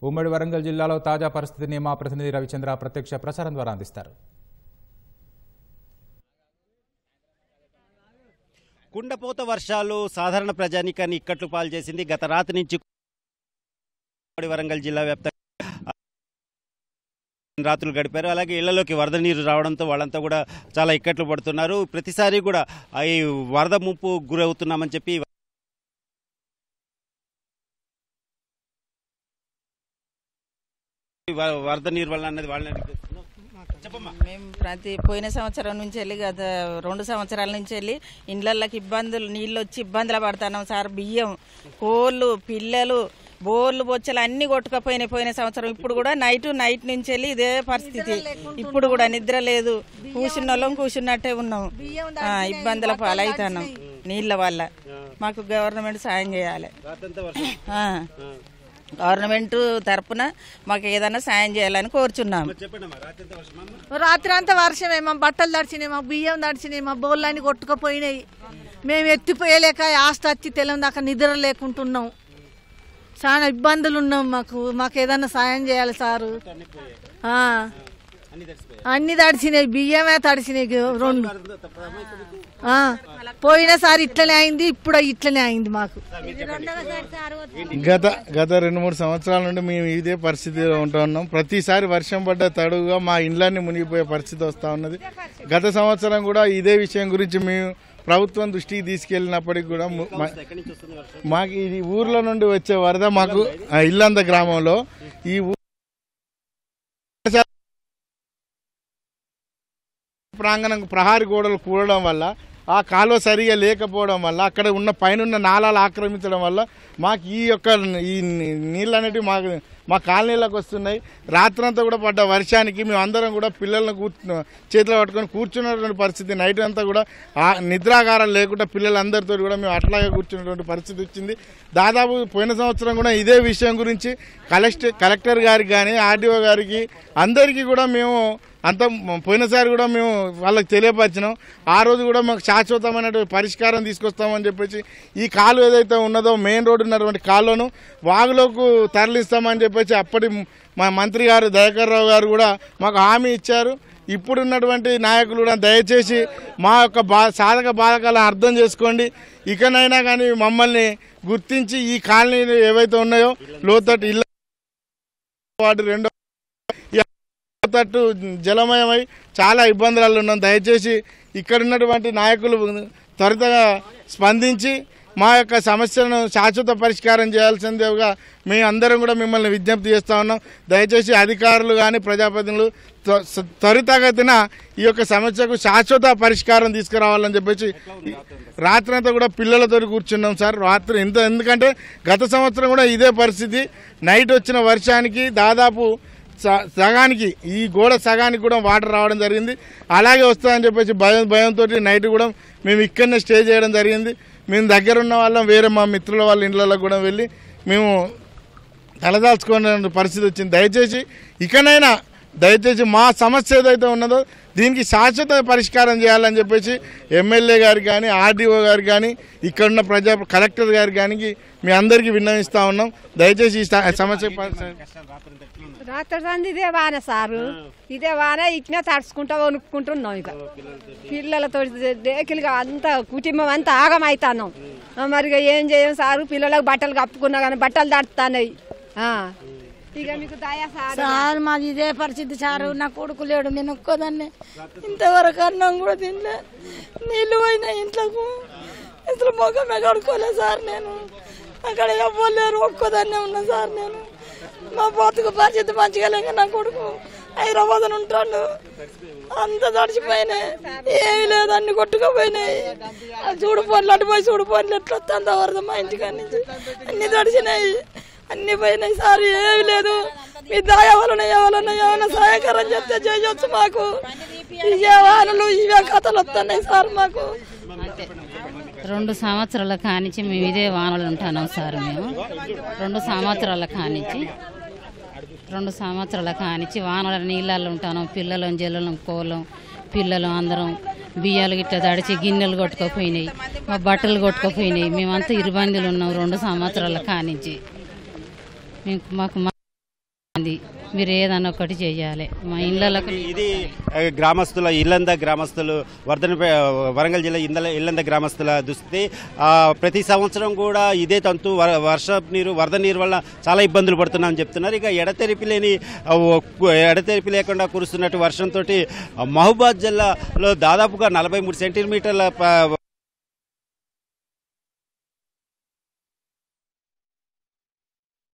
ఉమ్మడి వరంగల్ జిల్లాలో తాజా పరిస్థితిని మా ప్రతినిధి రవిచంద్ర ప్రత్యక్ష ప్రసారం ద్వారా అందిస్తారు. కుండపోత వర్షాలు సాధారణ ప్రజానీకాన్ని ఇక్కట్లు పాలు చేసింది. గత రాత్రి నుంచి వరంగల్ జిల్లా వ్యాప్తంగా రాత్రులు గడిపారు. అలాగే ఇళ్లలోకి వరద నీరు రావడంతో వాళ్ళంతా కూడా చాలా ఇక్కట్లు పడుతున్నారు. ప్రతిసారి కూడా ఈ వరద ముంపు గురవుతున్నామని చెప్పి వరద నీరు వల్ల అన్నది వాళ్ళని మేము పోయిన సంవత్సరం నుంచి వెళ్ళి గత 2 సంవత్సరాల నుంచి వెళ్ళి ఇండ్లకి ఇబ్బందులు నీళ్ళు వచ్చి ఇబ్బందులు పడుతున్నాం సార్. బియ్యం, కోళ్ళు, పిల్లలు, బోర్లు, బొచ్చలు అన్ని కొట్టుకపోయినాయి పోయిన సంవత్సరం. ఇప్పుడు కూడా నైట్ నుంచి వెళ్ళి ఇదే పరిస్థితి. ఇప్పుడు కూడా నిద్ర లేదు, కూర్చున్న వాళ్ళం కూర్చున్నట్టే ఉన్నాం. ఇబ్బందుల పాలవుతున్నాం నీళ్ళ వల్ల. మాకు గవర్నమెంట్ సాయం చేయాలి. గవర్నమెంట్ తరఫున మాకు ఏదైనా సాయం చేయాలని కోరుచున్నాం. రాత్రి అంతా వర్షమే, మా బట్టలు తడిచినాయి, మా బియ్యం తడిచినాయి, మా బోళ్ళు అన్ని కొట్టుకుపోయినాయి. మేము ఎత్తిపోయలేక ఆస్తి వచ్చి తెలం దాకా నిద్ర లేకుంటున్నాం. చాలా ఇబ్బందులు ఉన్నాం. మాకు ఏదైనా సాయం చేయాలి సారు. అన్ని తడిచినాయి, బియ్యమే తడిచినాయి 2. పోయినసారి ఇట్లనే అయింది, ఇప్పుడు ఇట్లనే అయింది. మాకు గత 2-3 సంవత్సరాల నుండి మేము ఇదే పరిస్థితిలో ఉంటున్నాం. ప్రతిసారి వర్షం పడ్డ తడుగా మా ఇండ్లన్నీ మునిగిపోయే పరిస్థితి వస్తూ ఉన్నది. గత సంవత్సరం కూడా ఇదే విషయం గురించి మేము ప్రభుత్వం దృష్టికి తీసుకెళ్లినప్పటికీ కూడా మాకు ఈ ఊర్ల నుండి వచ్చే వరద మాకు ఇల్లంద గ్రామంలో ఈ ప్రాంగణం ప్రహారీ గోడలు కూడడం వల్ల, ఆ కాలువ సరిగా లేకపోవడం వల్ల, అక్కడ ఉన్న పైన నాలాలు ఆక్రమించడం వల్ల మాకు ఈ నీళ్ళు అనేటివి మా కాలనీలకు వస్తున్నాయి. రాత్రంతా కూడా పడ్డ వర్షానికి మేము అందరం కూడా పిల్లలను చేతిలో పట్టుకొని కూర్చున్నటువంటి పరిస్థితి. నైట్ అంతా కూడా నిద్రాగారాలు లేకుండా పిల్లలందరితో కూడా మేము అట్లాగే కూర్చున్నటువంటి పరిస్థితి వచ్చింది. దాదాపు పోయిన సంవత్సరం కూడా ఇదే విషయం గురించి కలెక్టర్ గారికి కానీ ఆర్డీఓ గారికి అందరికీ కూడా మేము పోయినసారి కూడా మేము వాళ్ళకి తెలియపరిచినాం. ఆ రోజు కూడా మాకు శాశ్వతమైనటువంటి పరిష్కారం తీసుకొస్తామని చెప్పేసి ఈ కాలువ ఏదైతే ఉన్నదో మెయిన్ రోడ్డు ఉన్నటువంటి కాలువను వాగులోకి తరలిస్తామని చెప్పేసి అప్పటి మా మంత్రి గారు దయాకర్ రావు గారు కూడా మాకు హామీ ఇచ్చారు. ఇప్పుడున్నటువంటి నాయకులు కూడా దయచేసి మా యొక్క సాధక బాధకాలను అర్థం చేసుకోండి. ఇకనైనా కానీ మమ్మల్ని గుర్తించి ఈ కాలనీలు ఏవైతే ఉన్నాయో లోతట్టు ఇళ్ళ వాటి 2 తట్టు జలమయమై చాలా ఇబ్బందులు ఉన్నాం. దయచేసి ఇక్కడ ఉన్నటువంటి నాయకులు త్వరితగా స్పందించి మా యొక్క సమస్యలను శాశ్వత పరిష్కారం చేయాల్సిందిగా మేము అందరం కూడా మిమ్మల్ని విజ్ఞప్తి చేస్తూ ఉన్నాం. దయచేసి అధికారులు కానీ ప్రజాప్రతినిధులు త్వరితగతిన ఈ యొక్క సమస్యకు శాశ్వత పరిష్కారం తీసుకురావాలని చెప్పేసి రాత్రంతా కూడా పిల్లలతో కూర్చున్నాం సార్. రాత్రి ఎందుకంటే గత సంవత్సరం కూడా ఇదే పరిస్థితి. నైట్ వచ్చిన వర్షానికి దాదాపు సగానికి ఈ గోడ సగానికి కూడా వాటర్ రావడం జరిగింది. అలాగే వస్తుందని చెప్పేసి భయంతో నైట్ కూడా మేము ఇక్కడనే స్టే చేయడం జరిగింది. మేము దగ్గర ఉన్న వాళ్ళం వేరే మా మిత్రుల వాళ్ళ ఇండ్లలో కూడా వెళ్ళి మేము తలదాల్చుకునే పరిస్థితి వచ్చింది. దయచేసి మా సమస్య ఏదైతే ఉన్నదో దీనికి శాశ్వత పరిష్కారం చేయాలని చెప్పేసి ఎమ్మెల్యే గారికి కానీ ఆర్డీఓ గారికి కానీ ఇక్కడున్న కలెక్టర్ గారికి కానీ మీ అందరికీ విన్నవిస్తూ ఉన్నాం. దయచేసి ఈ సమస్య రాత్రి ఇదే వాన సారు, ఇదే వాన ఇట్లా తడుచుకుంటా వణుక్కుంటున్నాం. ఇక పిల్లలతో డేకిలుగా అంతా కుటుంబం అంతా ఆగమవుతున్నాం. మరి ఏం చేయం సారు, పిల్లలకు బట్టలు కప్పుకున్నా కానీ బట్టలు తడుతున్నాయి. ఇక మీకు దయా సార్, మాది ఇదే పరిస్థితి సారు. నా కొడుకు లేడు, నేను ఒక్కదాన్ని. ఇంతవరకు అన్నం కూడా తినలే, నీళ్ళు పోయినాయి ఇంట్లోకు. ఇంట్లో మొఖమే కడుక్కోలే సార్. నేను అక్కడ ఎవ్వలేరు, ఒక్కదాన్నే ఉన్నా సార్. నేను మా బతుకు పరిస్థితి మంచిగా లేక నా కొడుకు హైదరాబాద్ అని ఉంటాడు. అంత తడిచిపోయినాయి, ఏమి లేదు, అన్ని కొట్టుకుపోయినాయి. చూడు పోన్లు అటు పోయి చూడు పోన్లు ఎట్లా వస్తుంద వరద మా ఇంటికాడ నుంచి. అన్ని తడిచినాయి, అన్ని పోయినాయి సార్. ఏమి లేదు, మీ దాయవలన ఏమైనా సహాయకరం చెప్తే చేయొచ్చు. మాకు ఇవే వానలు ఇవే కథలు వస్తున్నాయి సార్. మాకు 2 సంవత్సరాల కానించి మేము ఇదే వానలు ఉంటున్నాం సార్. మేము 2 సంవత్సరాల కానించి వానల నీళ్ళల్లో ఉంటాను. పిల్లలు జల్లం కోలం పిల్లలు అందరం బియ్యాలు గిట్లా తడిచి గిన్నెలు కొట్టుకుపోయినాయి, మా బట్టలు కొట్టుకుపోయినాయి. మేమంతా ఇరుబందులు ఉన్నాం 2 సంవత్సరాల కానించి. మాకు మీరు ఏదన్నా ఒకటి చెయ్యాలి మా ఇళ్ళకు. ఇది గ్రామస్తుల ఇల్లంద గ్రామస్తులు వరంగల్ జిల్లా ఇల్లంద గ్రామస్తుల దుస్థితి. ప్రతి సంవత్సరం కూడా ఇదే తంతు వరద నీరు వల్ల చాలా ఇబ్బందులు పడుతున్నామని చెప్తున్నారు. ఇక ఎడతెరిపి లేకుండా కురుస్తున్నట్టు వర్షంతో మహబూబాద్ జిల్లాలో దాదాపుగా 43 సెంటీమీటర్ల